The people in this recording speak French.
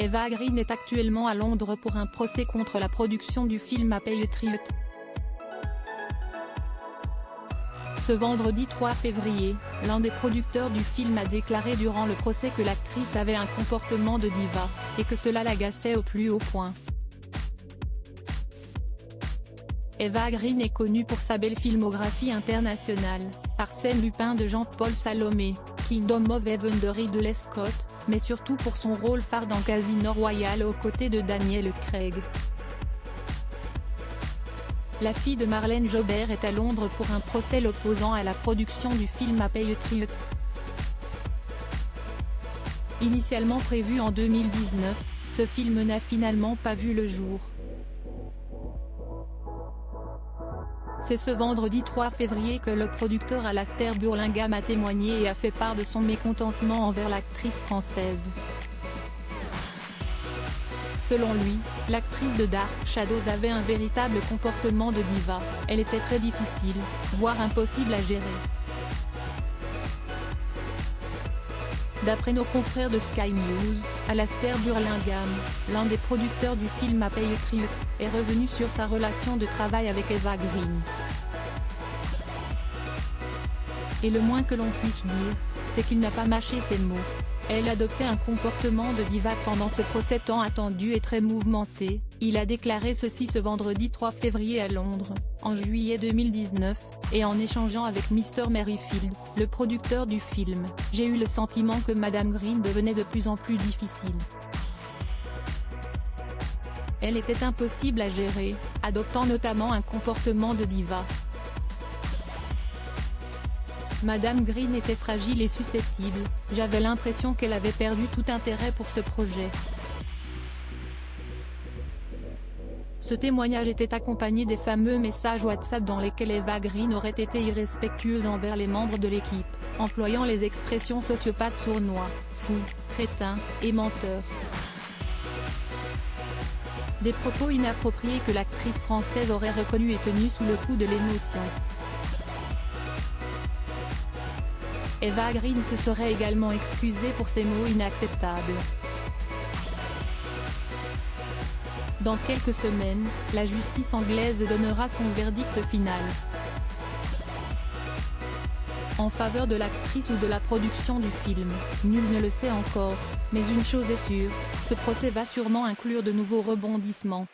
Eva Green est actuellement à Londres pour un procès contre la production du film A Patriot. Ce vendredi 3 février, l'un des producteurs du film a déclaré durant le procès que l'actrice avait un comportement de diva, et que cela l'agaçait au plus haut point. Eva Green est connue pour sa belle filmographie internationale, Arsène Lupin de Jean-Paul Salomé, Kingdom of Heaven de Ridley Scott, mais surtout pour son rôle phare dans Casino Royale aux côtés de Daniel Craig. La fille de Marlène Jobert est à Londres pour un procès l'opposant à la production du film A Patriot. Initialement prévu en 2019, ce film n'a finalement pas vu le jour. C'est ce vendredi 3 février que le producteur Alastair Burlingame a témoigné et a fait part de son mécontentement envers l'actrice française. Selon lui, l'actrice de Dark Shadows avait un véritable comportement de diva, elle était très difficile, voire impossible à gérer. D'après nos confrères de Sky News, Alastair Burlingame, l'un des producteurs du film A Patriot, est revenu sur sa relation de travail avec Eva Green. Et le moins que l'on puisse dire, c'est qu'il n'a pas mâché ses mots. Elle adoptait un comportement de diva pendant ce procès tant attendu et très mouvementé, il a déclaré ceci ce vendredi 3 février à Londres, en juillet 2019, et en échangeant avec Mr Merrifield, le producteur du film, j'ai eu le sentiment que Madame Green devenait de plus en plus difficile. Elle était impossible à gérer, adoptant notamment un comportement de diva. Madame Green était fragile et susceptible, j'avais l'impression qu'elle avait perdu tout intérêt pour ce projet. Ce témoignage était accompagné des fameux messages WhatsApp dans lesquels Eva Green aurait été irrespectueuse envers les membres de l'équipe, employant les expressions sociopathe sournois, fou, crétin, et menteur. Des propos inappropriés que l'actrice française aurait reconnus et tenus sous le coup de l'émotion. Eva Green se serait également excusée pour ces mots inacceptables. Dans quelques semaines, la justice anglaise donnera son verdict final. En faveur de l'actrice ou de la production du film, nul ne le sait encore, mais une chose est sûre, ce procès va sûrement inclure de nouveaux rebondissements.